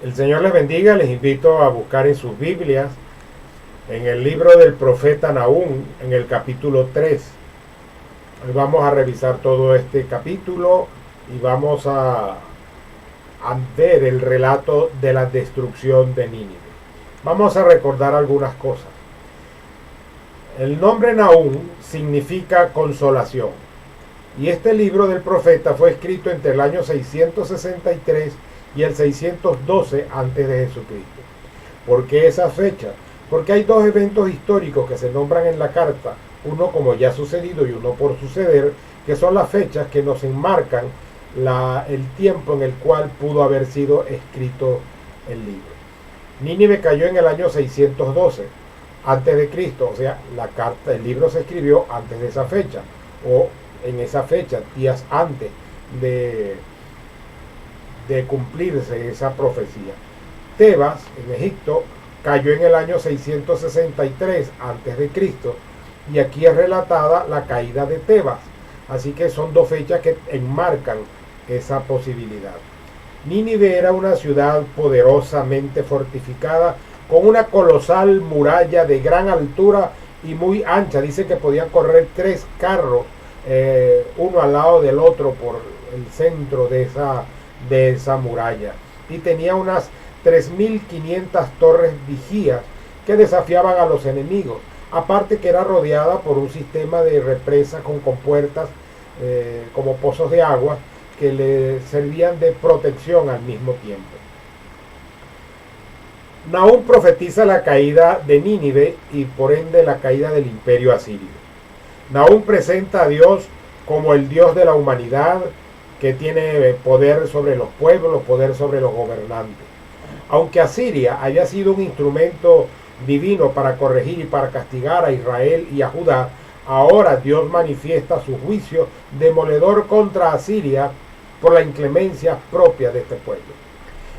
El Señor les bendiga, les invito a buscar en sus Biblias, en el libro del profeta Nahum, en el capítulo 3. Hoy vamos a revisar todo este capítulo y vamos a ver el relato de la destrucción de Nínive. Vamos a recordar algunas cosas. El nombre Nahum significa consolación. Y este libro del profeta fue escrito entre el año 663 y el 612 antes de Jesucristo. ¿Por qué esa fecha? Porque hay dos eventos históricos que se nombran en la carta, uno como ya sucedido y uno por suceder, que son las fechas que nos enmarcan el tiempo en el cual pudo haber sido escrito el libro. Nínive cayó en el año 612 antes de Cristo, o sea, el libro se escribió antes de esa fecha, o en esa fecha, días antes de cumplirse esa profecía. Tebas, en Egipto, cayó en el año 663 antes de Cristo, y aquí es relatada la caída de Tebas. Así que son dos fechas que enmarcan esa posibilidad. Nínive era una ciudad poderosamente fortificada con una colosal muralla de gran altura y muy ancha. Dice que podían correr 3 carros, uno al lado del otro por el centro de esa muralla. Y tenía unas 3.500 torres vigías que desafiaban a los enemigos. Aparte que era rodeada por un sistema de represas con compuertas como pozos de agua que le servían de protección al mismo tiempo. Nahum profetiza la caída de Nínive y por ende la caída del imperio asirio. Nahum presenta a Dios como el Dios de la humanidad que tiene poder sobre los pueblos, poder sobre los gobernantes. Aunque Asiria haya sido un instrumento divino para corregir y para castigar a Israel y a Judá, ahora Dios manifiesta su juicio demoledor contra Asiria por la inclemencia propia de este pueblo.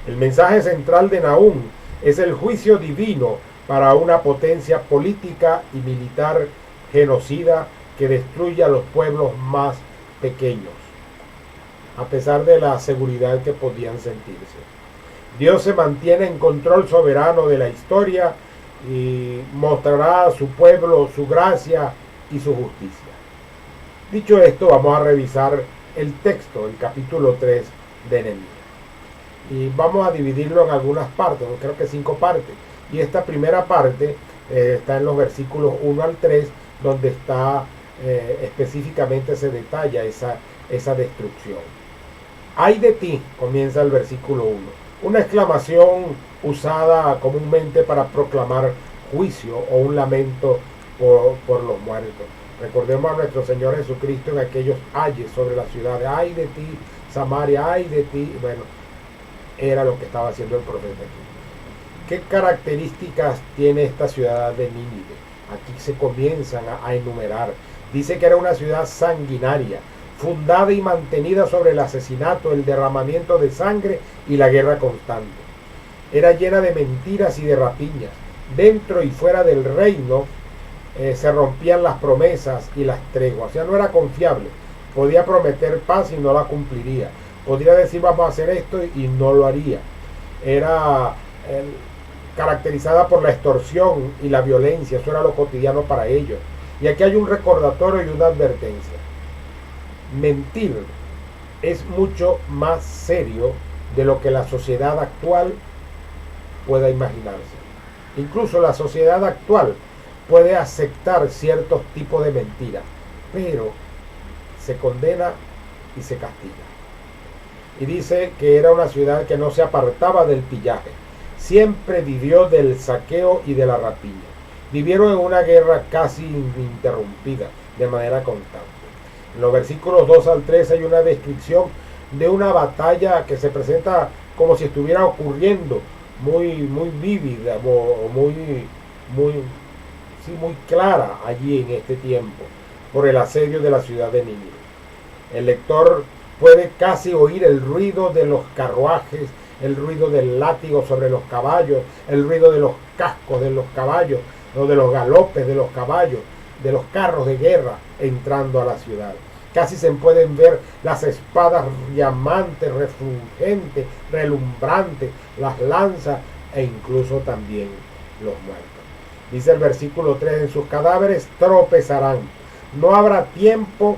El mensaje central de Nahum es el juicio divino para una potencia política y militar genocida que destruye a los pueblos más pequeños, a pesar de la seguridad que podían sentirse. Dios se mantiene en control soberano de la historia y mostrará a su pueblo su gracia y su justicia. Dicho esto, vamos a revisar el texto, el capítulo 3 de Nehemías. Y vamos a dividirlo en algunas partes, creo que 5 partes. Y esta primera parte está en los versículos 1 al 3, donde está específicamente se detalla esa destrucción. Ay de ti, comienza el versículo 1. Una exclamación usada comúnmente para proclamar juicio o un lamento por los muertos. Recordemos a nuestro Señor Jesucristo en aquellos ayes sobre la ciudad. Ay de ti, Samaria, ay de ti. Bueno, era lo que estaba haciendo el profeta aquí. ¿Qué características tiene esta ciudad de Nínive? Aquí se comienzan a enumerar. Dice que era una ciudad sanguinaria, fundada y mantenida sobre el asesinato, el derramamiento de sangre y la guerra constante. Era llena de mentiras y de rapiñas. Dentro y fuera del reino se rompían las promesas y las treguas. O sea, no era confiable. Podía prometer paz y no la cumpliría. Podría decir vamos a hacer esto y no lo haría. Era caracterizada por la extorsión y la violencia. Eso era lo cotidiano para ellos. Y aquí hay un recordatorio y una advertencia. Mentir es mucho más serio de lo que la sociedad actual pueda imaginarse. Incluso la sociedad actual puede aceptar ciertos tipos de mentiras, pero se condena y se castiga. Y dice que era una ciudad que no se apartaba del pillaje, siempre vivió del saqueo y de la rapiña. Vivieron en una guerra casi ininterrumpida, de manera constante. En los versículos 2 al 3 hay una descripción de una batalla que se presenta como si estuviera ocurriendo, muy vívida, muy clara allí en este tiempo, por el asedio de la ciudad de Nínive. El lector puede casi oír el ruido de los carruajes, el ruido del látigo sobre los caballos, el ruido de los cascos de los caballos, o de los galopes de los caballos, de los carros de guerra entrando a la ciudad. casi se pueden ver las espadas llamantes, refulgentes, relumbrantes, las lanzas e incluso también los muertos. Dice el versículo 3, en sus cadáveres tropezarán, no habrá tiempo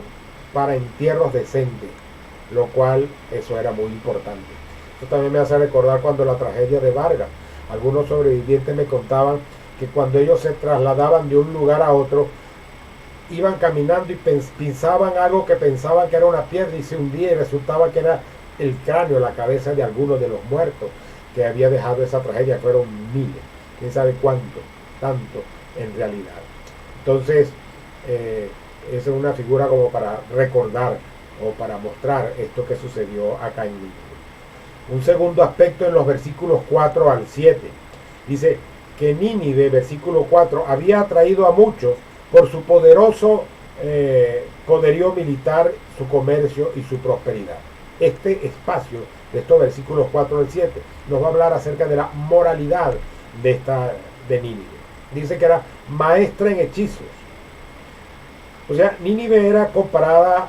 para entierros decentes, lo cual eso era muy importante. Esto también me hace recordar cuando la tragedia de Vargas, algunos sobrevivientes me contaban que cuando ellos se trasladaban de un lugar a otro, iban caminando y pisaban algo que pensaban que era una piedra y se hundía y resultaba que era el cráneo, la cabeza de alguno de los muertos que había dejado esa tragedia. Fueron miles, quién sabe cuánto, tanto en realidad. Entonces, esa es una figura como para recordar o para mostrar esto que sucedió acá en Nínive. Un segundo aspecto en los versículos 4 al 7. Dice que Nínive, versículo 4, había atraído a muchos por su poderoso poderío militar, su comercio y su prosperidad. Este espacio de estos versículos 4 al 7 nos va a hablar acerca de la moralidad de Nínive. Dice que era maestra en hechizos. O sea, Nínive era comparada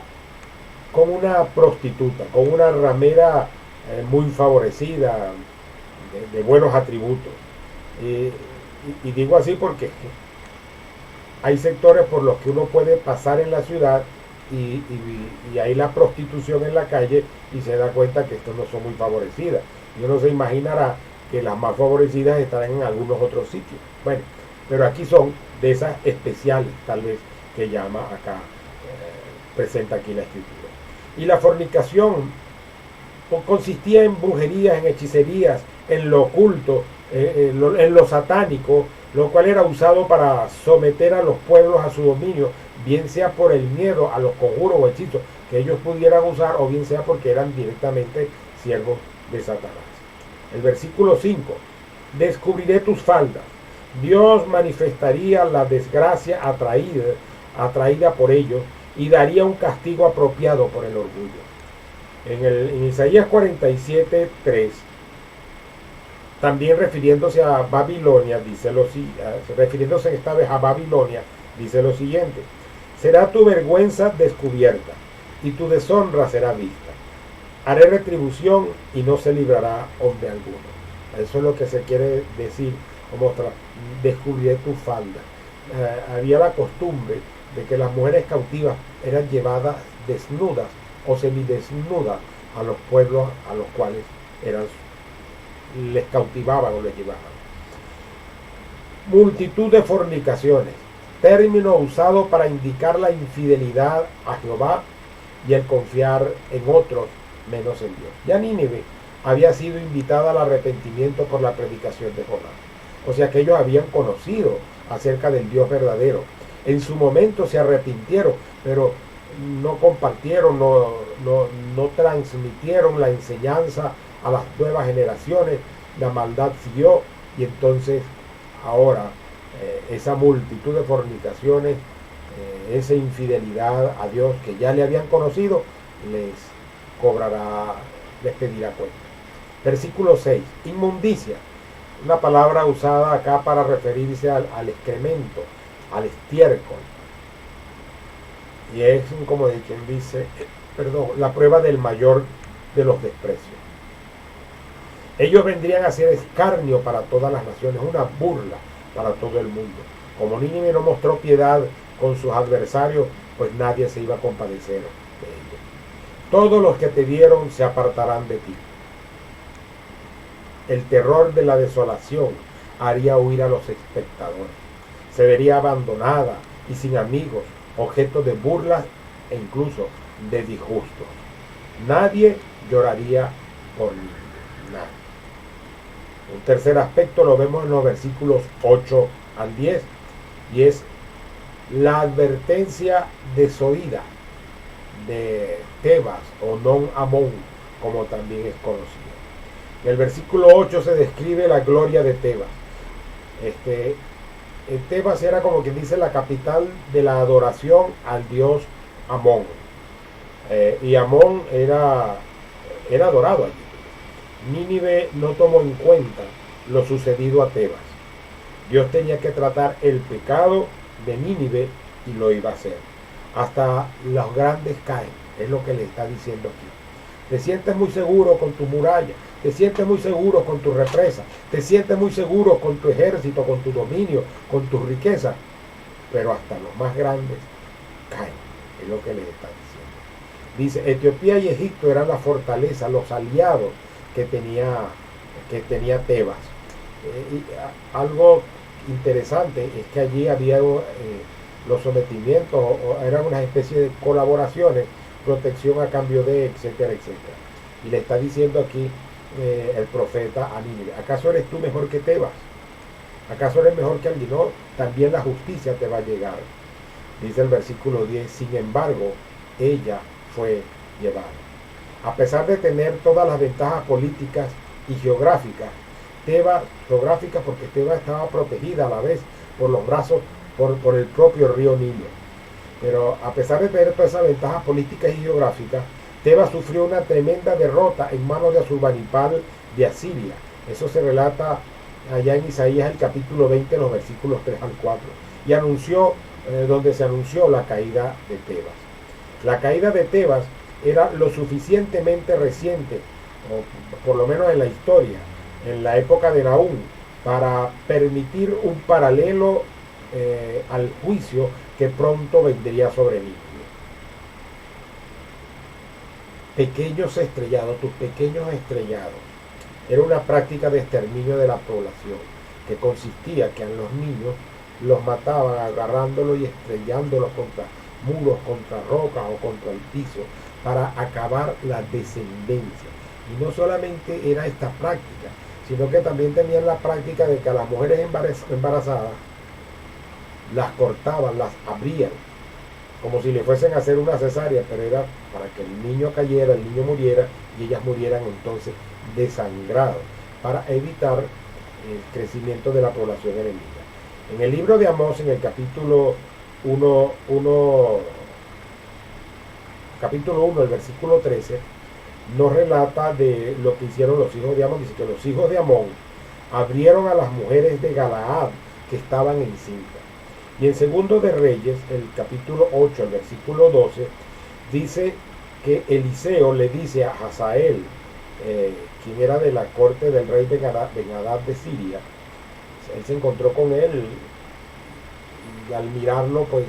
con una prostituta, con una ramera muy favorecida, de buenos atributos. Y digo así porque hay sectores por los que uno puede pasar en la ciudad y hay la prostitución en la calle y se da cuenta que estos no son muy favorecidas. Y uno se imaginará que las más favorecidas estarán en algunos otros sitios. Bueno, pero aquí son de esas especiales, tal vez, que llama acá, presenta aquí la escritura. Y la fornicación consistía en brujerías, en hechicerías, en lo oculto, en lo satánico, lo cual era usado para someter a los pueblos a su dominio, bien sea por el miedo a los conjuros o hechizos que ellos pudieran usar, o bien sea porque eran directamente siervos de Satanás. El versículo 5, descubriré tus faldas. Dios manifestaría la desgracia atraída por ellos y daría un castigo apropiado por el orgullo. En Isaías 47:3, también refiriéndose a Babilonia, refiriéndose esta vez a Babilonia, dice lo siguiente: será tu vergüenza descubierta y tu deshonra será vista. Haré retribución y no se librará hombre alguno. Eso es lo que se quiere decir, como descubriré tu falda. Había la costumbre de que las mujeres cautivas eran llevadas desnudas o semidesnudas a los pueblos a los cuales les cautivaban o les llevaban. Multitud de fornicaciones, término usado para indicar la infidelidad a Jehová y el confiar en otros menos en Dios. Ya Nínive había sido invitada al arrepentimiento por la predicación de Jonás. O sea que ellos habían conocido acerca del Dios verdadero. En su momento se arrepintieron, pero no compartieron, no transmitieron la enseñanza a las nuevas generaciones. La maldad siguió y entonces ahora esa multitud de fornicaciones, esa infidelidad a Dios que ya le habían conocido, les pedirá cuenta. Versículo 6, inmundicia, una palabra usada acá para referirse al excremento, al estiércol, y es como de quien dice, la prueba del mayor de los desprecios. Ellos vendrían a ser escarnio para todas las naciones, una burla para todo el mundo. Como Nínive no mostró piedad con sus adversarios, pues nadie se iba a compadecer de ellos. Todos los que te vieron se apartarán de ti. El terror de la desolación haría huir a los espectadores. Se vería abandonada y sin amigos, objeto de burlas e incluso de disgustos. Nadie lloraría por Nínive, nadie. Un tercer aspecto lo vemos en los versículos 8 al 10 y es la advertencia desoída de Tebas o Non Amón, como también es conocido. En el versículo 8 se describe la gloria de Tebas. Tebas era, como quien dice, la capital de la adoración al dios Amón. Y Amón era adorado allí. Nínive no tomó en cuenta lo sucedido a Tebas. Dios tenía que tratar el pecado de Nínive y lo iba a hacer. hasta los grandes caen, es lo que le está diciendo aquí. Te sientes muy seguro con tu muralla, te sientes muy seguro con tu represa, te sientes muy seguro con tu ejército, con tu dominio, con tu riqueza, pero hasta los más grandes caen, es lo que les está diciendo. Dice, Etiopía y Egipto eran la fortaleza, los aliados que tenía Tebas. Algo interesante es que allí había los sometimientos, eran una especie de colaboraciones, protección a cambio de, etcétera, etcétera. Y le está diciendo aquí el profeta a Nínive, ¿acaso eres tú mejor que Tebas? ¿Acaso eres mejor que alguien? No, también la justicia te va a llegar. Dice el versículo 10, sin embargo, ella fue llevada. A pesar de tener todas las ventajas políticas y geográficas, geográficas porque Tebas estaba protegida a la vez por los brazos, por el propio río Nilo. Pero a pesar de tener todas esas ventajas políticas y geográficas, Tebas sufrió una tremenda derrota en manos de Asurbanipal de Asiria. Eso se relata allá en Isaías el capítulo 20, los versículos 3 al 4. Y donde se anunció la caída de Tebas. La caída de Tebas era lo suficientemente reciente, o por lo menos en la historia, en la época de Nahum, para permitir un paralelo al juicio que pronto vendría sobre Nínive. Pequeños estrellados, tus pequeños estrellados, era una práctica de exterminio de la población, que consistía que a los niños los mataban agarrándolos y estrellándolos contra muros, contra rocas o contra el piso, para acabar la descendencia. Y no solamente era esta práctica, sino que también tenían la práctica de que a las mujeres embarazadas las cortaban, las abrían, como si le fuesen a hacer una cesárea, pero era para que el niño cayera, el niño muriera, y ellas murieran entonces desangradas, para evitar el crecimiento de la población enemiga. En el libro de Amós, en el capítulo 1, el versículo 13, nos relata de lo que hicieron los hijos de Amón. Dice que los hijos de Amón abrieron a las mujeres de Galaad que estaban encintas. Y en Segundo de Reyes, el capítulo 8, el versículo 12, dice que Eliseo le dice a Hazael, quien era de la corte del rey Ben-Hadad de Siria, él se encontró con él y al mirarlo, pues,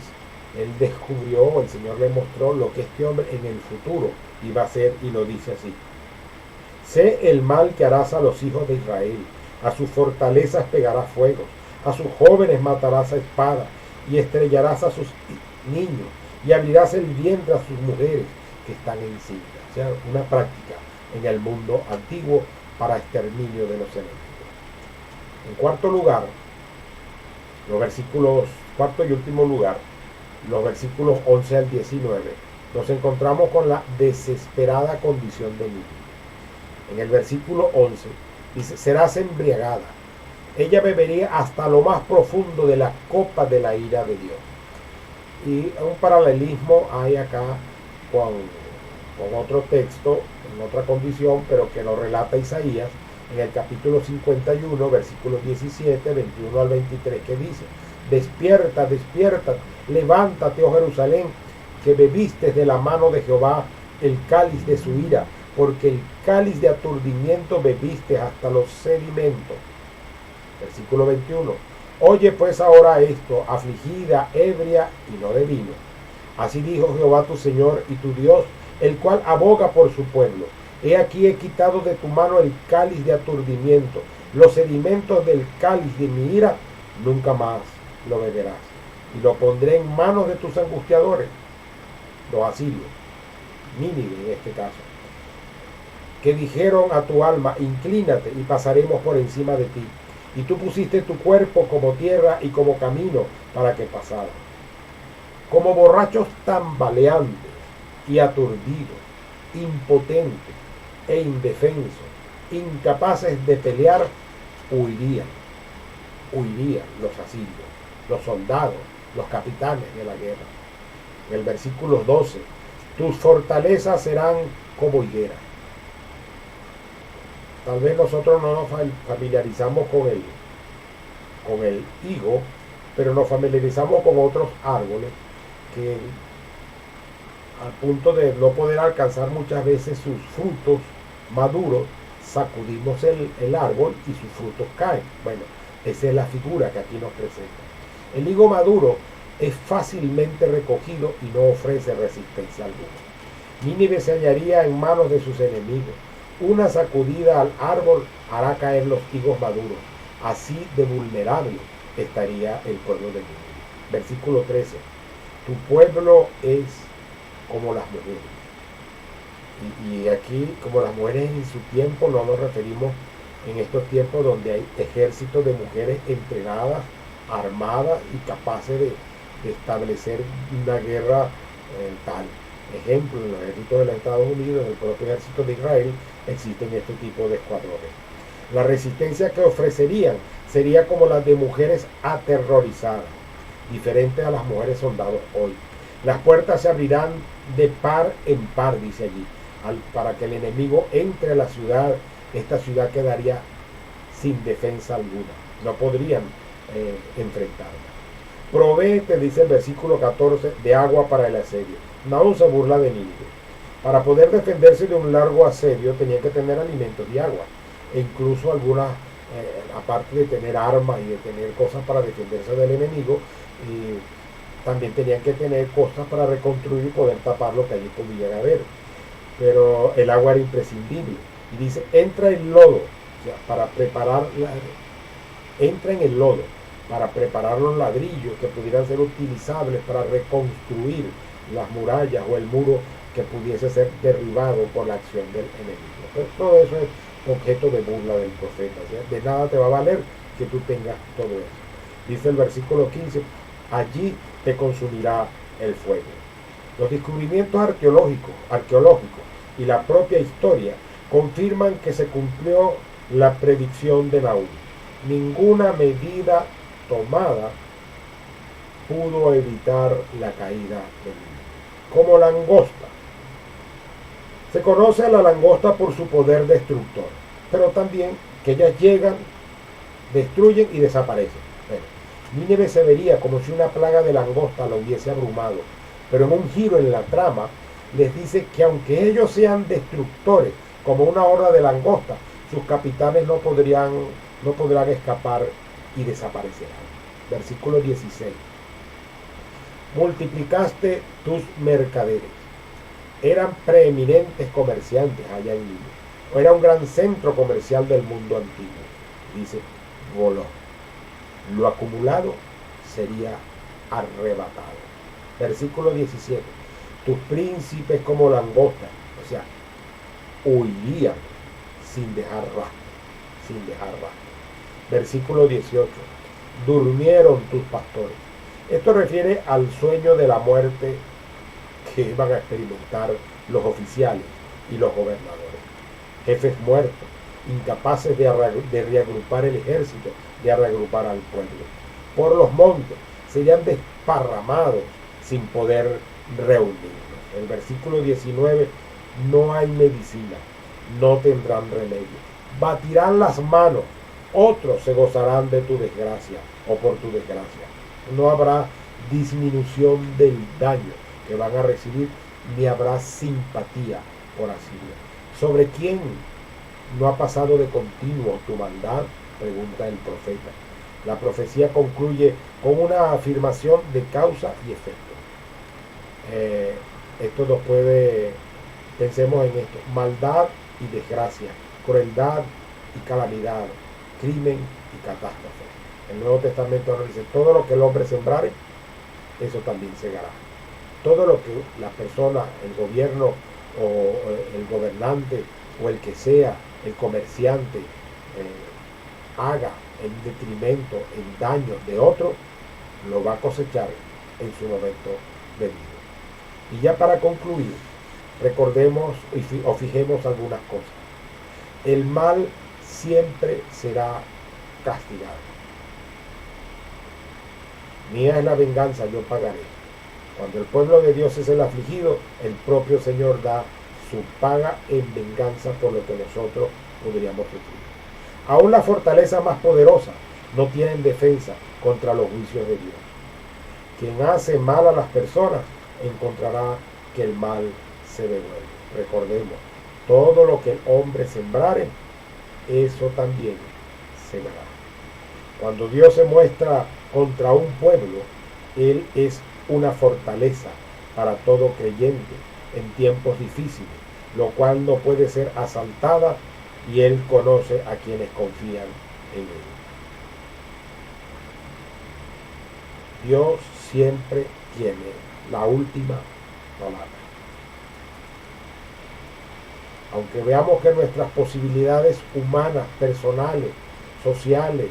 él descubrió, el Señor le mostró lo que este hombre en el futuro iba a hacer, y lo dice así: sé el mal que harás a los hijos de Israel, a sus fortalezas pegarás fuegos, a sus jóvenes matarás a espada, y estrellarás a sus niños, y abrirás el vientre a sus mujeres que están encintas. O sea, una práctica en el mundo antiguo para exterminio de los enemigos. En cuarto y último lugar, los versículos 11 al 19, nos encontramos con la desesperada condición de Nínive. En el versículo 11 dice: serás embriagada, ella bebería hasta lo más profundo de la copa de la ira de Dios. Y un paralelismo hay acá con otro texto, en otra condición, pero que lo relata Isaías, en el capítulo 51, versículos 17, 21 al 23, que dice: despierta, despierta, levántate, oh Jerusalén, que bebiste de la mano de Jehová el cáliz de su ira, porque el cáliz de aturdimiento bebiste hasta los sedimentos. Versículo 21, oye pues ahora esto, afligida, ebria y no de vino. Así dijo Jehová tu Señor y tu Dios, el cual aboga por su pueblo: he aquí he quitado de tu mano el cáliz de aturdimiento, los sedimentos del cáliz de mi ira nunca más lo beberás, y lo pondré en manos de tus angustiadores, los asirios, Nínive en este caso, que dijeron a tu alma: inclínate y pasaremos por encima de ti. Y tú pusiste tu cuerpo como tierra y como camino para que pasara. Como borrachos tambaleantes y aturdidos, impotentes e indefensos, incapaces de pelear, huirían los asirios, los soldados, los capitanes de la guerra. En el versículo 12, tus fortalezas serán como higuera. Tal vez nosotros no nos familiarizamos con el higo, pero nos familiarizamos con otros árboles que al punto de no poder alcanzar muchas veces sus frutos maduros, sacudimos el árbol y sus frutos caen. Bueno, esa es la figura que aquí nos presenta. El higo maduro es fácilmente recogido y no ofrece resistencia alguna. Nínive se hallaría en manos de sus enemigos. Una sacudida al árbol hará caer los higos maduros. Así de vulnerable estaría el pueblo de Nínive. Versículo 13. Tu pueblo es como las mujeres. Y aquí, como las mujeres en su tiempo, no nos referimos en estos tiempos donde hay ejércitos de mujeres entrenadas, armadas y capaces de establecer una guerra tal. Ejemplo, en los ejércitos de los Estados Unidos, en el propio ejército de Israel, existen este tipo de escuadrones. La resistencia que ofrecerían sería como la de mujeres aterrorizadas, diferente a las mujeres soldados hoy. Las puertas se abrirán de par en par, dice allí, para que el enemigo entre a la ciudad. Esta ciudad quedaría sin defensa alguna, no podrían enfrentarla. Provéete, dice el versículo 14, de agua para el asedio. Nahum se burla de Nínive. Para poder defenderse de un largo asedio tenían que tener alimentos y agua, e incluso algunas, aparte de tener armas y de tener cosas para defenderse del enemigo, también tenían que tener cosas para reconstruir y poder tapar lo que allí pudiera haber. Pero el agua era imprescindible. Y dice, entra el lodo, o sea, para preparar entra en el lodo para preparar los ladrillos que pudieran ser utilizables para reconstruir las murallas o el muro que pudiese ser derribado por la acción del enemigo. Pero todo eso es objeto de burla del profeta. ¿Sí? De nada te va a valer que tú tengas todo eso. Dice el versículo 15, allí te consumirá el fuego. Los descubrimientos arqueológicos y la propia historia confirman que se cumplió la predicción de Nahum. Ninguna medida tomada pudo evitar la caída de Nínive. Como langosta. Se conoce a la langosta por su poder destructor, pero también que ellas llegan, destruyen y desaparecen. Bueno, Nínive se vería como si una plaga de langosta la hubiese abrumado, pero en un giro en la trama les dice que aunque ellos sean destructores, como una horda de langosta, sus capitanes no podrán escapar y desaparecerán. Versículo 16. Multiplicaste tus mercaderes. Eran preeminentes comerciantes allá en Nínive. Era un gran centro comercial del mundo antiguo. Dice, voló. Lo acumulado sería arrebatado. Versículo 17. Tus príncipes como langostas, o sea, huirían sin dejar rastro. Versículo 18. Durmieron tus pastores. Esto refiere al sueño de la muerte que iban a experimentar los oficiales y los gobernadores. Jefes muertos, incapaces de reagrupar el ejército, de reagrupar al pueblo. Por los montes serían desparramados sin poder reunirlos. El versículo 19, no hay medicina, no tendrán remedio. Batirán las manos, otros se gozarán de tu desgracia o por tu desgracia. No habrá disminución del daño que van a recibir, ni habrá simpatía por Asiria. ¿Sobre quién no ha pasado de continuo tu maldad? Pregunta el profeta. La profecía concluye con una afirmación de causa y efecto. Esto nos puede, pensemos en esto, maldad y desgracia, crueldad y calamidad, crimen y catástrofe. El Nuevo Testamento nos dice, todo lo que el hombre sembrare, eso también segará. Todo lo que la persona, el gobierno o el gobernante o el que sea, el comerciante, haga en detrimento, en daño de otro, lo va a cosechar en su momento debido. Y ya para concluir, recordemos o fijemos algunas cosas. El mal siempre será castigado. Mía es la venganza, yo pagaré. Cuando el pueblo de Dios es el afligido, el propio Señor da su paga en venganza por lo que nosotros podríamos sufrir. Aún la fortaleza más poderosa no tiene defensa contra los juicios de Dios. Quien hace mal a las personas encontrará que el mal se devuelve. Recordemos, todo lo que el hombre sembrare, eso también segará. Cuando Dios se muestra contra un pueblo, Él es una fortaleza para todo creyente en tiempos difíciles, lo cual no puede ser asaltada, y Él conoce a quienes confían en Él. Dios siempre tiene la última palabra. Aunque veamos que nuestras posibilidades humanas, personales, sociales,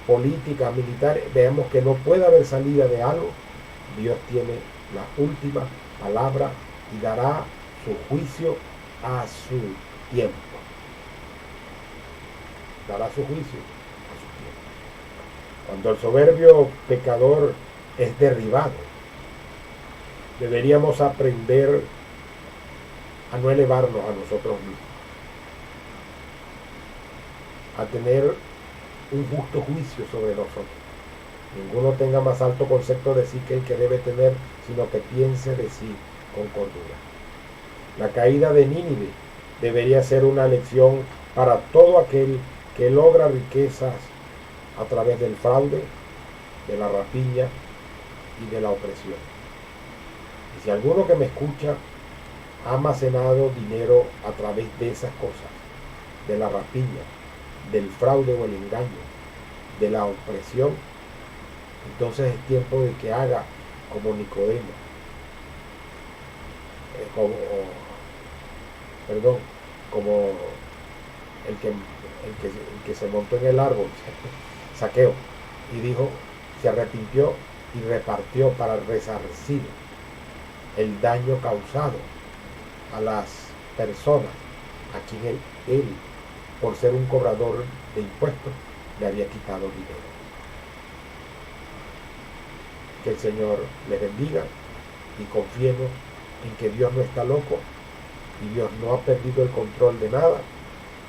políticas, militares, veamos que no puede haber salida de algo, Dios tiene la última palabra y dará su juicio a su tiempo. Dará su juicio a su tiempo. Cuando el soberbio pecador es derribado, deberíamos aprender a no elevarnos a nosotros mismos, a tener un justo juicio sobre nosotros. Ninguno tenga más alto concepto de sí que el que debe tener, sino que piense de sí con cordura. La caída de Nínive debería ser una lección para todo aquel que logra riquezas a través del fraude, de la rapiña y de la opresión. Y si alguno que me escucha ha almacenado dinero a través de esas cosas, de la rapiña, del fraude o el engaño, de la opresión, entonces es tiempo de que haga como Nicodemo, como el que se montó en el árbol, Zaqueo, y dijo, se arrepintió y repartió para resarcir el daño causado a las personas a quien él, por ser un cobrador de impuestos, le había quitado dinero. Que el Señor les bendiga y confiemos en que Dios no está loco y Dios no ha perdido el control de nada,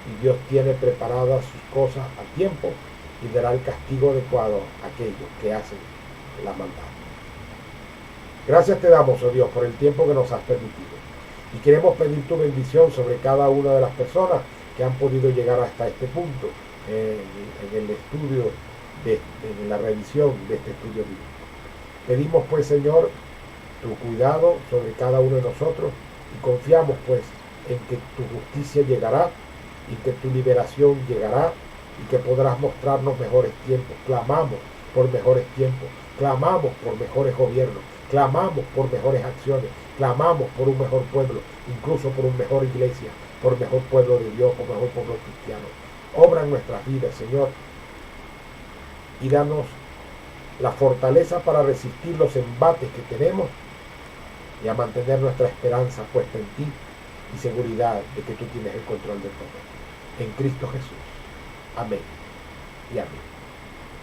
y Dios tiene preparadas sus cosas a tiempo y dará el castigo adecuado a aquellos que hacen la maldad. Gracias te damos, oh Dios, por el tiempo que nos has permitido, y queremos pedir tu bendición sobre cada una de las personas que han podido llegar hasta este punto en el estudio, en la revisión de este estudio bíblico. Pedimos pues, Señor, tu cuidado sobre cada uno de nosotros, y confiamos pues en que tu justicia llegará y que tu liberación llegará y que podrás mostrarnos mejores tiempos. Clamamos por mejores tiempos, clamamos por mejores gobiernos, clamamos por mejores acciones, clamamos por un mejor pueblo, incluso por una mejor iglesia, por mejor pueblo de Dios, por mejor pueblo cristiano. Obra en nuestras vidas, Señor, y danos la fortaleza para resistir los embates que tenemos y a mantener nuestra esperanza puesta en ti y seguridad de que tú tienes el control de todo. En Cristo Jesús. Amén y amén.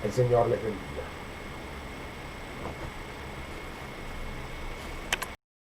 El Señor les bendiga.